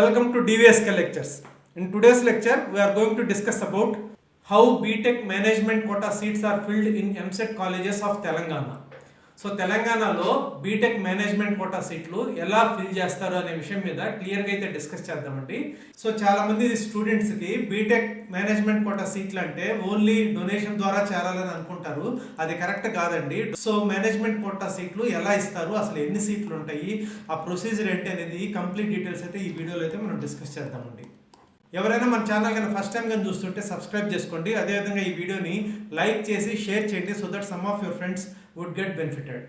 welcome to DVSK lectures. In today's lecture, we are going to discuss about how BTech management quota seats are filled in MSET colleges of Telangana. So తెలంగాణలో BTech management quota సీట్లు ఎలా fill చేస్తారు అనే విషయం మీద క్లియర్గా అయితే discuss చేద్దామండి. సో చాలా మంది స్టూడెంట్స్కి బీటెక్ మేనేజ్మెంట్ కోటా సీట్లు అంటే ఓన్లీ డొనేషన్ ద్వారా చేరాలని అనుకుంటారు. అది కరెక్ట్ కాదండి. సో మేనేజ్మెంట్ కోటా సీట్లు ఎలా ఇస్తారు, అసలు ఎన్ని సీట్లు ఉంటాయి, ఆ ప్రొసీజర్ ఏంటి అనేది కంప్లీట్ డీటెయిల్స్ అయితే ఈ వీడియోలో అయితే మనం డిస్కస్ చేద్దామండి. ఎవరైనా మన ఛానల్ కానీ ఫస్ట్ టైం కానీ చూస్తుంటే సబ్స్క్రైబ్ చేసుకోండి. అదేవిధంగా ఈ వీడియోని లైక్ చేసి షేర్ చేయండి so that some of your friends would get benefited.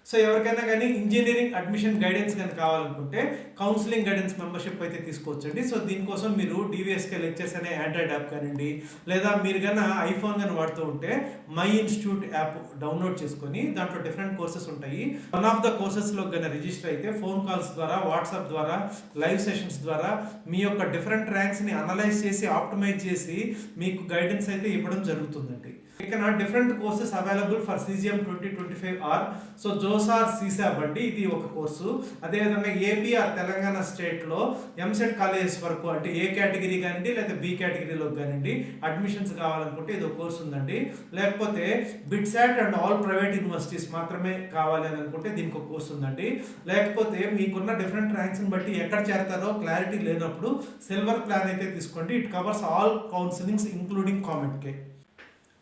So ఎవరికైనా కానీ ఇంజనీరింగ్ అడ్మిషన్ గైడెన్స్ కానీ కావాలనుకుంటే కౌన్సిలింగ్ గైడెన్స్ మెంబర్షిప్ అయితే తీసుకోవచ్చండి. సో దీనికోసం మీరు DVSK లెక్చర్స్ అనే ఆండ్రాయిడ్ యాప్ కానివ్వండి, లేదా మీరు కన్నా ఐఫోన్ కానీ వాడుతూ ఉంటే మై ఇన్స్టిట్యూట్ యాప్ డౌన్లోడ్ చేసుకొని దాంట్లో డిఫరెంట్ కోర్సెస్ ఉంటాయి. వన్ ఆఫ్ ద కోర్సెస్లో కానీ రిజిస్టర్ అయితే ఫోన్ కాల్స్ ద్వారా, వాట్సాప్ ద్వారా, లైవ్ సెషన్స్ ద్వారా మీ యొక్క డిఫరెంట్ ర్యాంక్స్ని అనలైజ్ చేసి ఆప్టిమైజ్ చేసి మీకు గైడెన్స్ అయితే ఇవ్వడం జరుగుతుందండి. ఇక్కడ different courses available for CGM 2025 or so JoSAA CSAB అండి, ఇది ఒక కోర్సు. అదేవిధంగా ఏపీ ఆర్ తెలంగాణ స్టేట్లో ఎంసెట్ కాలేజెస్ వరకు అంటే ఏ కేటగిరీ కానివ్వండి లేదా బి కేటగిరీలో కానివ్వండి అడ్మిషన్స్ కావాలనుకుంటే ఇది ఒక కోర్సు ఉందండి. లేకపోతే BITSAT and all private universities మాత్రమే కావాలి అని అనుకుంటే దీనికి ఒక కోర్సు ఉందండి. లేకపోతే మీకున్న డిఫరెంట్ ర్యాంక్స్ని బట్టి ఎక్కడ చేరతారో క్లారిటీ లేనప్పుడు సిల్వర్ ప్లాన్ అయితే తీసుకోండి. It covers all counsellings including COMEDK.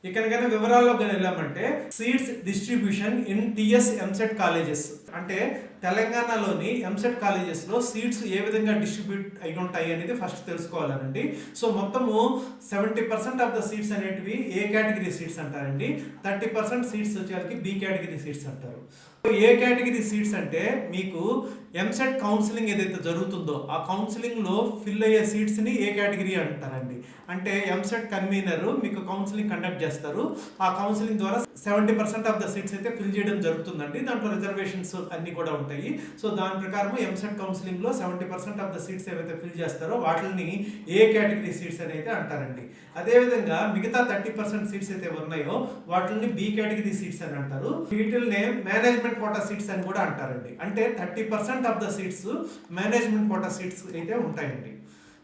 ఇక్కడికైనా వివరాల్లో వెళ్ళామంటే seats distribution in TS MSET colleges అంటే తెలంగాణలోని ఎంసెట్ కాలేజెస్లో సీట్స్ ఏ విధంగా డిస్ట్రిబ్యూట్ అయి ఉంటాయి అనేది ఫస్ట్ తెలుసుకోవాలండి. సో మొత్తము 70% ఆఫ్ ద సీట్స్ అనేటివి ఏ కేటగిరీ సీట్స్ అంటారండి, 30% సీట్స్ వచ్చేసరికి బి కేటగిరీ సీట్స్ అంటారు. ఏ కేటగిరీ సీట్స్ అంటే మీకు ఎంసెట్ కౌన్సిలింగ్ ఏదైతే జరుగుతుందో ఆ కౌన్సిలింగ్లో ఫిల్ అయ్యే సీట్స్ని ఏ కేటగిరీ అంటారండి. అంటే ఎంసెట్ కన్వీనర్ మీకు కౌన్సిలింగ్ కండక్ట్ చేస్తారు. ఆ కౌన్సిలింగ్ ద్వారా 70% ఆఫ్ ద సీట్స్ అయితే ఫిల్ చేయడం జరుగుతుందండి. దాంట్లో రిజర్వేషన్స్ అన్ని కూడా ఉంటాయి. సో దాని ప్రకారం ఎంసెట్ కౌన్సిలింగ్లో 70% ఆఫ్ ద సీట్స్ ఏవైతే ఫిల్ చేస్తారో వాటిని ఏ కేటగిరీ సీట్స్ అని అయితే అంటారండి. అదేవిధంగా మిగతా 30% సీట్స్ అయితే ఉన్నాయో వాటిని బి కేటగిరీ సీట్స్ అని అంటారు. వీటిల్నే మేనేజ్మెంట్ కోటా సీట్స్ అని కూడా అంటారండి. అంటే 30% of the seats management quota seats అయితే ఉంటాయండి.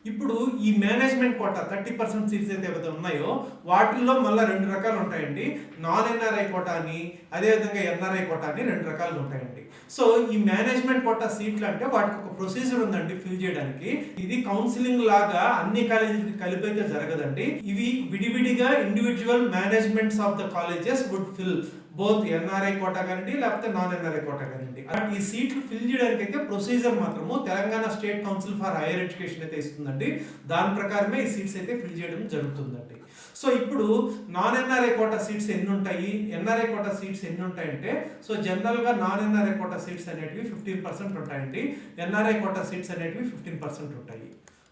ఇప్పుడు ఈ మేనేజ్మెంట్ కోటా 30% సీట్స్ అయితే ఉన్నాయో వాటిల్లో మళ్ళీ 2 రకాలు ఉంటాయండి. నాన్ NRI కోటా అని, అదేవిధంగా NRI కోటా అని 2 రకాలు ఉంటాయండి. సో ఈ మేనేజ్మెంట్ కోటా సీట్లు అంటే వాటికి ఒక ప్రొసీజర్ ఉందండి ఫిల్ చేయడానికి. ఇది కౌన్సిలింగ్ లాగా అన్ని కాలేజీలకి కలిపి అయితే జరగదండి. ఇవి విడివిడిగా individual managements of the colleges would fill both NRI quota కానివ్వండి లేకపోతే నాన్ NRI కోటా కానివ్వండి. ఈ సీట్లు ఫిల్ చేయడానికి అయితే ప్రొసీజర్ మాత్రము Telangana state council for higher education అయితే ఇస్తుందండి. దాని ప్రకారమే ఈ సీట్స్ అయితే ఫిల్ చేయడం జరుగుతుందండి. సో ఇప్పుడు నాన్ NRI కోటా సీట్స్ ఎన్ని ఉంటాయి, NRI కోటా సీట్స్ ఎన్ని ఉంటాయంటే సో జనరల్గా నాన్ NRI కోటా సీట్స్ అనేటివి 15% ఉంటాయండి. NRI కోటా సీట్స్ అనేటివి 15% ఉంటాయి.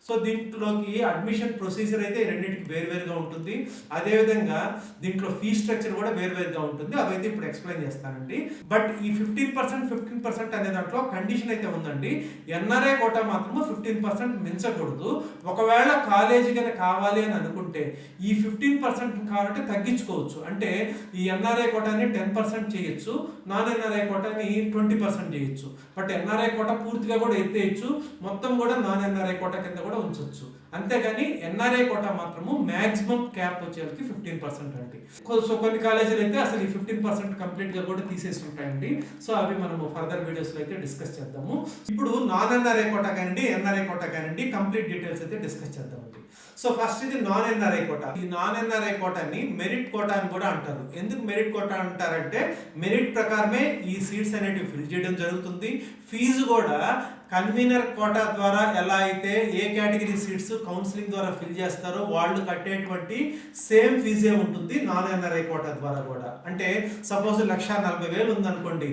సో దీంట్లోకి అడ్మిషన్ ప్రొసీజర్ అయితే రెండింటికి వేరువేరుగా ఉంటుంది. అదేవిధంగా దీంట్లో ఫీ స్ట్రక్చర్ కూడా వేరువేరుగా ఉంటుంది. అవైతే ఇప్పుడు ఎక్స్ప్లెయిన్ చేస్తానండి. బట్ ఈ 15% అనే దాంట్లో కండిషన్ అయితే ఉందండి. NRI కోటా మాత్రము 15% మించకూడదు. ఒకవేళ కాలేజీ కనుక కావాలి అని అనుకుంటే ఈ 15% కావాలంటే తగ్గించుకోవచ్చు. అంటే ఈ NRI కోటాని 10% చేయొచ్చు, నాన్ NRI కోటాని 20% చేయొచ్చు. బట్ NRI కోటా పూర్తిగా కూడా ఎత్తేయచ్చు, మొత్తం కూడా నాన్ NRI కోటా కింద కూడా ఉంచవచ్చు. అంతేగాని NRI కోటా మాత్రము మాక్సిమం క్యాప్ వచ్చేసరికి 15% అండి. సో కొన్ని కాలేజీలు అయితే అసలు ఈ 15% కంప్లీట్ గా కూడా తీసేసి ఉంటాయండి. సో అవి మనము ఫర్దర్ వీడియోస్ లో అయితే డిస్కస్ చేద్దాము. ఇప్పుడు నాన్ NRI కోటా కానివ్వండి, NRI కోటా కానివ్వండి కంప్లీట్ డీటెయిల్స్ అయితే డిస్కస్ చేద్దామండి. సో ఫస్ట్ ఇది నాన్ NRI కోటా. ఈ నాన్ NRI కోటాని మెరిట్ కోటా అని కూడా అంటారు. ఎందుకు మెరిట్ కోటా అంటారంటే మెరిట్ ప్రకారమే ఈ సీట్స్ అనేటివి ఫిల్ చేయడం జరుగుతుంది. ఫీజు కూడా కన్వీనర్ కోటా ద్వారా ఎలా అయితే ఏ కేటగిరీ సీట్స్ కౌన్సిలింగ్ ద్వారా ఫిల్ చేస్తారో వాళ్ళు కట్టేటువంటి సేమ్ ఫీజే ఉంటుంది నాన్ NRI కోటా ద్వారా కూడా. అంటే సపోజ్ 1,40,000 ఉందనుకోండి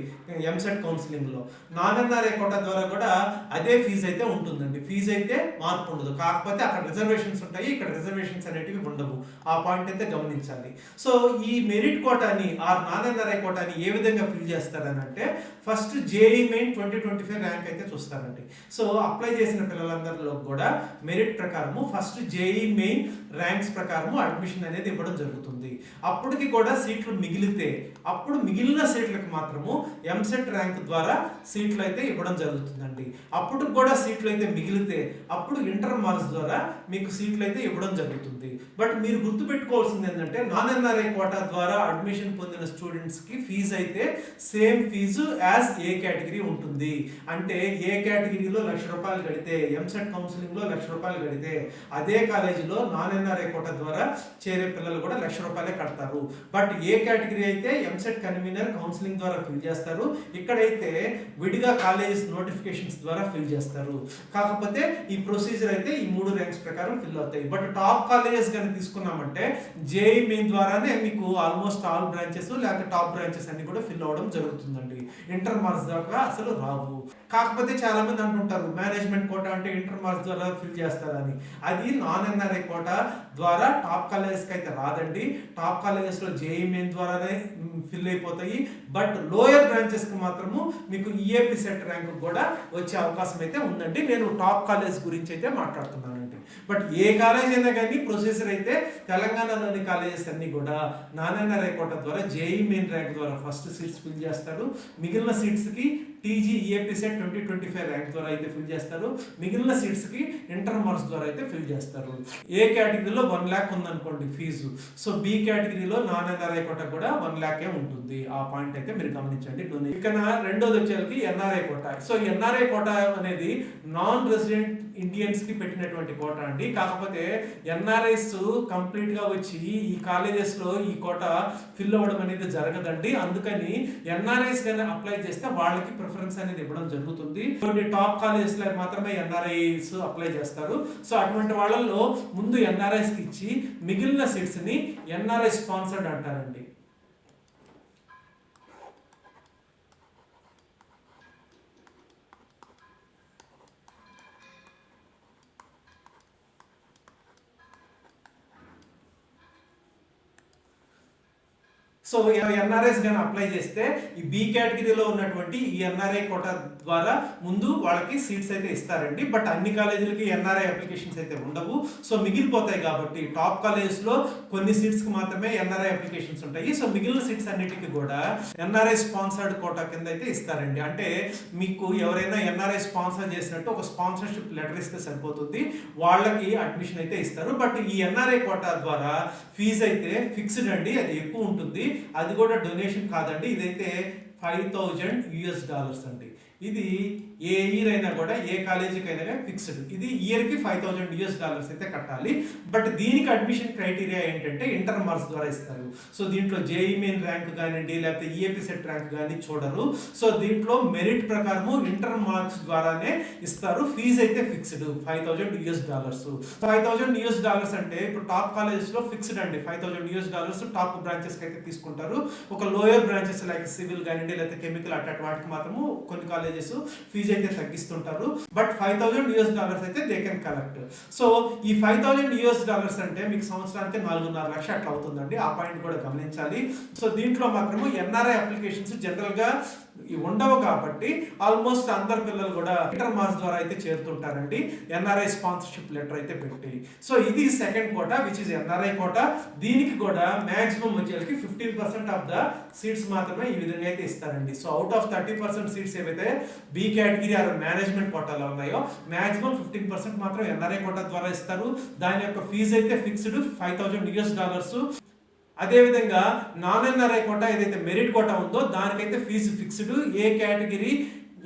ఎంసెట్ కౌన్సిలింగ్లో, నాన్ NRI కోటా ద్వారా కూడా అదే ఫీజు అయితే ఉంటుందండి. ఫీజు అయితే మార్పు ఉండదు. కాకపోతే అక్కడ రిజర్వేషన్స్ ఉంటాయి, ఇక్కడ రిజర్వేషన్స్ అనేటివి ఉండవు. ఆ పాయింట్ అయితే గమనించాలి. సో ఈ మెరిట్ కోటాని ఆ నాన్ NRI కోటాని ఏ విధంగా ఫిల్ చేస్తారని అంటే ఫస్ట్ JEE మెయిన్ 2025 ర్యాంక్ అయితే చూస్తారండి. సో అప్లై చేసిన పిల్లలందరిలో కూడా మెరిట్ ప్రకారము ఫస్ట్ JEE మెయిన్ ర్యాంక్స్ ప్రకారం అడ్మిషన్ అనేది ఇవ్వడం జరుగుతుంది. అప్పటికి కూడా సీట్లు మిగిలితే అప్పుడు మిగిలిన సీట్లకు మాత్రము ఎంసెట్ ర్యాంక్ ద్వారా సీట్లు అయితే ఇవ్వడం జరుగుతుందండి. అప్పుడు కూడా సీట్లు అయితే మిగిలితే అప్పుడు ఇంటర్ మార్క్స్ ద్వారా మీకు సీట్లు అయితే ఇవ్వడం జరుగుతుంది. బట్ మీరు గుర్తుపెట్టుకోవాల్సింది ఏంటంటే నాన్ ఎన్ఆర్ఐ కోటా ద్వారా అడ్మిషన్ పొందిన స్టూడెంట్స్ కి ఫీజు అయితే same fee as A category ఉంటుంది. అంటే ఏ కేటగిరీలో ₹1,00,000 కడితే ఎంసెట్ కౌన్సిలింగ్ లో ₹1,00,000 కడితే అదే కాలేజీలో నాన్ ఎన్ఆర్ఐ కోటా ద్వారా చేరే పిల్లలు కూడా ₹1,00,000 కడతారు. బట్ ఏ కేటగిరీ అయితే ఎంసెట్ కన్వీనర్ కౌన్సిలింగ్ ద్వారా ఫిల్ చేస్తారు, ఇక్కడైతే విడిగా కాలేజెస్ నోటిఫికేషన్స్ ద్వారా ఫిల్ చేస్తారు. కాకపోతే ఈ ప్రొసీజర్ అయితే ఈ 3 ర్యాంక్స్ ప్రకారం ఫిల్ అవుతాయి. బట్ టాప్ కాలేజెస్ కానీ తీసుకున్నామంటే జేఈ మెయిన్ ద్వారానే మీకు ఆల్మోస్ట్ ఆల్ బ్రాంచెస్ లేకపోతే టాప్ బ్రాంచెస్ అన్ని కూడా ఫిల్ అవడం జరుగుతుందండి. ఇంటర్ మార్క్స్ దాకా అసలు రావు. కాకపోతే చాలా మంది అంటుంటారు మేనేజ్మెంట్ కోటా అంటే ఇంటర్ మార్క్స్ ద్వారా ఫిల్ చేస్తారని. అది నాన్ ఎన్ఆర్ఐ కోటా ద్వారా టాప్ కాలేజెస్ కి అయితే రాదండి. టాప్ కాలేజెస్ లో జేఈ మెయిన్ ద్వారానే ఫిల్ అయిపోతాయి. బట్ లోయర్ బ్రాంచెస్ కి మాత్రము మీకు ఈఏపీ సెట్ ర్యాంక్ కూడా వచ్చే అవకాశం అయితే ఉందండి. నేను టాప్ కాలేజ్ గురించి అయితే మాట్లాడుతున్నానండి. బట్ ఏ కాలేజ్ అయినా కానీ ప్రొసీజర్ అయితే తెలంగాణలోని కాలేజెస్ అన్ని కూడా నాన్ ఎన్ఆర్ఐ కోటా ద్వారా జేఈ మెయిన్ ర్యాంక్ ద్వారా ఫస్ట్ సీట్స్ ఫిల్ చేస్తారు. మిగిలిన సీట్స్ కి టీజీ ఈఏపీ సెట్ 2025 ర్యాంక్ ద్వారా అయితే ఫిల్ చేస్తారు. మిగిలిన సీట్స్ కి ఇంటర్ మార్క్స్ ద్వారా అయితే ఫిల్ చేస్తారు. ఏ కేటగిరీలో 1 lakh ఉందనుకోండి ఫీజు, సో బి కేటగిరీలో నాన్ ఎన్ఆర్ఐ కోటా కూడా 1 lakh ఉంటుంది. ఆ పాయింట్ అయితే మీరు గమనించండి. ఇక రెండోది వచ్చేసరికి NRI quota. So NRI quota అనేది నాన్ రెసిడెంట్ ఇండియన్స్ కి పెట్టినటువంటి కోటా అండి. కాకపోతే ఎన్ఆర్ఐస్ కంప్లీట్ గా వచ్చి ఈ కాలేజెస్ లో ఈ కోటా ఫిల్ అవ్వడం అనేది జరగదండి. అందుకని ఎన్ఆర్ఐస్ కానీ అప్లై చేస్తే వాళ్ళకి ప్రిఫరెన్స్ అనేది ఇవ్వడం జరుగుతుంది. కొన్ని టాప్ కాలేజెస్ లో మాత్రమే ఎన్ఆర్ఐస్ అప్లై చేస్తారు. సో అటువంటి వాళ్ళల్లో ముందు ఎన్ఆర్ఐస్ కి ఇచ్చి మిగిలిన సీట్స్ ని ఎన్ఆర్ఐ స్పాన్సర్డ్ అంటారండి. సో ఎన్ఆర్ఐస్ కానీ అప్లై చేస్తే ఈ బి కేటగిరీలో ఉన్నటువంటి ఈ ఎన్ఆర్ఐ కోటా ద్వారా ముందు వాళ్ళకి సీట్స్ అయితే ఇస్తారండి. బట్ అన్ని కాలేజీలకి ఎన్ఆర్ఐ అప్లికేషన్స్ అయితే ఉండవు. సో మిగిలిపోతాయి కాబట్టి టాప్ కాలేజెస్ లో కొన్ని సీట్స్ కి మాత్రమే ఎన్ఆర్ఐ అప్లికేషన్స్ ఉంటాయి. సో మిగిలిన సీట్స్ అన్నిటికీ కూడా ఎన్ఆర్ఐ స్పాన్సర్డ్ కోటా కింద అయితే ఇస్తారండి. అంటే మీకు ఎవరైనా ఎన్ఆర్ఐ స్పాన్సర్ చేసినట్టు ఒక స్పాన్సర్షిప్ లెటర్ ఇస్తే సరిపోతుంది, వాళ్ళకి అడ్మిషన్ అయితే ఇస్తారు. బట్ ఈ ఎన్ఆర్ఐ కోటా ద్వారా ఫీజు అయితే ఫిక్స్డ్ అండి, అది ఎక్కువ ఉంటుంది. అది కూడా డొనేషన్ కాదండి, ఇదైతే $5,000 అండి. ఇది ఏ ఇయర్ అయినా కూడా ఏ కాలేజీకి అయినా ఫిక్స్డ్. ఇది ఇయర్ కి $5,000 అయితే కట్టాలి. బట్ దీనికి అడ్మిషన్ క్రైటీరియా ఏంటంటే ఇంటర్ మార్క్స్ ద్వారా ఇస్తారు. సో దీంట్లో జేఈ మెయిన్ ర్యాంక్ కానివ్వండి లేకపోతే ఈఏపీ సెట్ ర్యాంక్ కానీ చూడరు. సో దీంట్లో మెరిట్ ప్రకారము ఇంటర్ మార్క్స్ ద్వారానే ఇస్తారు. ఫీజు అయితే ఫిక్స్డ్ $5,000. $5,000 అంటే ఇప్పుడు టాప్ కాలేజెస్ లో ఫిక్స్డ్ అండి. $5,000 టాప్ బ్రాంచెస్ కి అయితే తీసుకుంటారు. ఒక లోయర్ బ్రాంచెస్ లైక్ సివిల్ కానివ్వండి లేకపోతే కెమికల్ అట్లాంటి వాటికి మాత్రము కొన్ని కాలేజెస్ ఫీజు అయితే తగ్గిస్తుంటారు. బట్ $5,000 అయితే దే కెన్ కలెక్ట్. సో ఈ $5,000 అంటే మీకు సంవత్సరానికి 4.5 లక్షలు అట్లా అవుతుందండి. ఆ పాయింట్ కూడా గమనించాలి. సో దీంట్లో మాత్రము ఎన్ఆర్ఐ అప్లికేషన్స్ జనరల్ గా ఉండవు కాబట్టి ఆల్మోస్ట్ అందరు పిల్లలు కూడా ఇంటర్ మార్క్స్ ద్వారా అయితే చేరుతుంటారండి, ఎన్ఆర్ఐ స్పాన్సర్షిప్ లెటర్ అయితే పెట్టి. సో ఇది second quota which is NRI quota. దీనికి కూడా మాక్సిమం వచ్చేసరికి 15% ఆఫ్ ద సీట్స్ మాత్రమే ఈ విధంగా అయితే ఇస్తారండి. సో అవుట్ ఆఫ్ 30% సీట్స్ ఏవైతే బి కేటగిరీ ఆర్ మేనేజ్మెంట్ కోటాలో ఉన్నాయో మాక్సిమం 15% మాత్రం ఎన్ఆర్ఐ కోటా ద్వారా ఇస్తారు. దాని యొక్క ఫీజు అయితే ఫిక్స్డ్ $5,000. అదేవిధంగా నాన్ ఎన్ఆర్ఐ కోటా ఏదైతే మెరిట్ కోటా ఉందో దానికైతే ఫీజు ఫిక్స్డ్. ఏ కేటగిరీ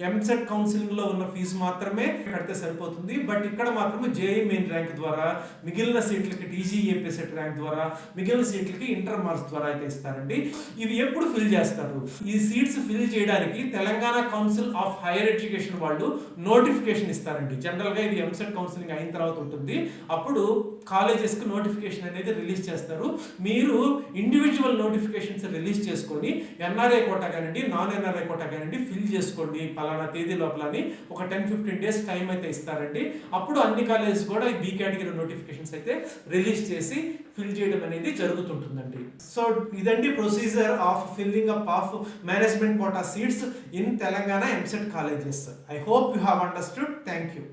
ఎంసెట్ కౌన్సిలింగ్ లో ఉన్న ఫీజు మాత్రమే కడితే సరిపోతుంది. బట్ ఇక్కడ మాత్రం జేఈ మెయిన్ ర్యాంక్ ద్వారా మిగిలిన సీట్లకి టీజీఏపీ సెట్ ర్యాంక్ ద్వారా మిగిలిన సీట్లకి ఇంటర్ మార్క్స్ ద్వారా అయితే ఇస్తారండి. ఇవి ఎప్పుడు ఫిల్ చేస్తారు? ఈ సీట్స్ ఫిల్ చేయడానికి Telangana council of higher education వాళ్ళు నోటిఫికేషన్ ఇస్తారండి. జనరల్ గా ఇది ఎంసెట్ కౌన్సిలింగ్ అయిన తర్వాత ఉంటుంది. అప్పుడు కాలేజెస్ కి నోటిఫికేషన్ అనేది రిలీజ్ చేస్తారు. మీరు ఇండివిజువల్ నోటిఫికేషన్స్ రిలీజ్ చేసుకొని ఎన్ఆర్ఐ కోటా కానివ్వండి నాన్ ఎన్ఆర్ఐ కోటా కానివ్వండి ఫిల్ చేసుకోండి పలానా తేదీ లోపలని ఒక 10-15 days టైం అయితే ఇస్తారండి. అప్పుడు అన్ని కాలేజెస్ కూడా బి కేటగిరీ నోటిఫికేషన్స్ అయితే రిలీజ్ చేసి ఫిల్ చేయడం అనేది జరుగుతుంటుందండి. సో ఇదండి procedure of filling up of management quota seats in Telangana EAMCET colleges. I hope you have understood. Thank you.